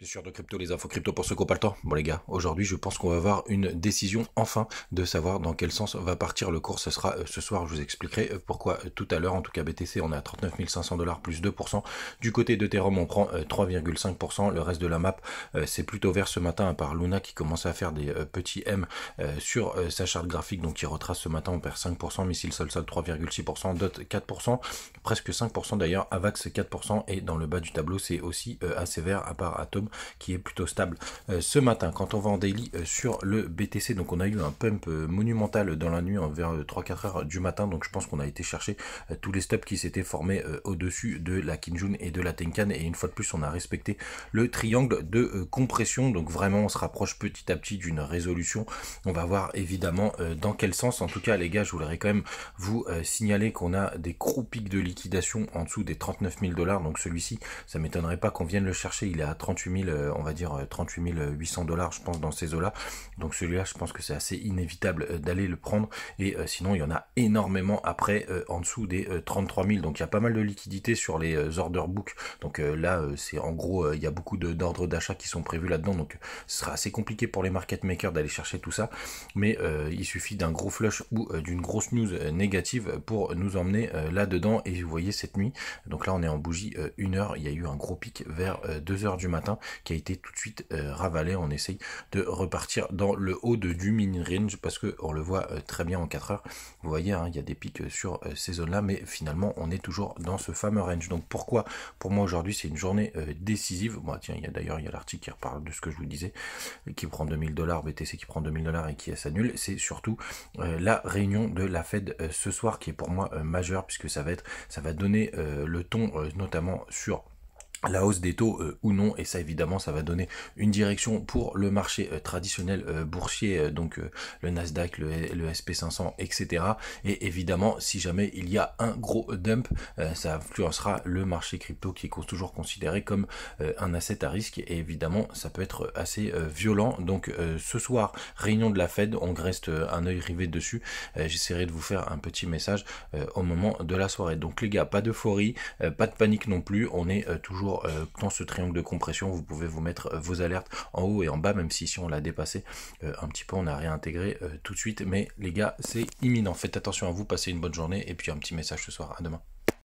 Bien sûr, de crypto, les infos crypto pour ceux qui n'ont pas le temps. Bon les gars, aujourd'hui je pense qu'on va avoir une décision enfin de savoir dans quel sens va partir le cours. Ce sera ce soir, je vous expliquerai pourquoi tout à l'heure. En tout cas BTC on est à 39 500 $ plus 2%. Du côté d'Ethereum on prend 3,5%. Le reste de la map c'est plutôt vert ce matin à part Luna qui commence à faire des petits M sur sa charte graphique. Donc qui retrace ce matin, on perd 5%, Missile Sol Sol 3,6%, DOT 4%, presque 5% d'ailleurs, Avax 4% et dans le bas du tableau c'est aussi assez vert à part Atom qui est plutôt stable. Ce matin, quand on va en daily sur le BTC, donc on a eu un pump monumental dans la nuit vers 3-4 heures du matin, donc je pense qu'on a été chercher tous les stops qui s'étaient formés au-dessus de la Kinjun et de la Tenkan, et une fois de plus on a respecté le triangle de compression, donc vraiment on se rapproche petit à petit d'une résolution. On va voir évidemment dans quel sens. En tout cas les gars, je voudrais quand même vous signaler qu'on a des gros pics de liquidation en dessous des 39 000 $, donc celui-ci, ça m'étonnerait pas qu'on vienne le chercher, il est à 38 000, on va dire 38 800 $, je pense, dans ces eaux-là. Donc celui-là, je pense que c'est assez inévitable d'aller le prendre. Et sinon, il y en a énormément après, en dessous des 33 000. Donc il y a pas mal de liquidités sur les order book. Donc là, c'est en gros, il y a beaucoup d'ordres d'achat qui sont prévus là-dedans. Donc ce sera assez compliqué pour les market makers d'aller chercher tout ça. Mais il suffit d'un gros flush ou d'une grosse news négative pour nous emmener là-dedans. Et vous voyez cette nuit, donc là on est en bougie 1 heure, il y a eu un gros pic vers 2 heures du matin qui a été tout de suite ravalé. On essaye de repartir dans le haut du mini range parce que on le voit très bien en 4 heures. Vous voyez, hein, il y a des pics sur ces zones là, mais finalement on est toujours dans ce fameux range. Donc pourquoi pour moi aujourd'hui c'est une journée décisive. Bon tiens, il y a d'ailleurs l'article qui reparle de ce que je vous disais, qui prend 2000 $, BTC qui prend 2000 $ et qui s'annule. C'est surtout la réunion de la Fed ce soir qui est pour moi majeure, puisque ça va donner le ton notamment sur la hausse des taux ou non, et ça évidemment ça va donner une direction pour le marché traditionnel boursier, donc le Nasdaq, le SP500, etc. Et évidemment si jamais il y a un gros dump, ça influencera le marché crypto qui est toujours considéré comme un asset à risque, et évidemment ça peut être assez violent. Donc ce soir, réunion de la Fed, on reste un œil rivé dessus. J'essaierai de vous faire un petit message au moment de la soirée. Donc les gars, pas d'euphorie, pas de panique non plus, on est toujours dans ce triangle de compression. Vous pouvez vous mettre vos alertes en haut et en bas, même si on l'a dépassé un petit peu, on a réintégré tout de suite. Mais les gars, c'est imminent. Faites attention à vous, passez une bonne journée, et puis un petit message ce soir. À demain.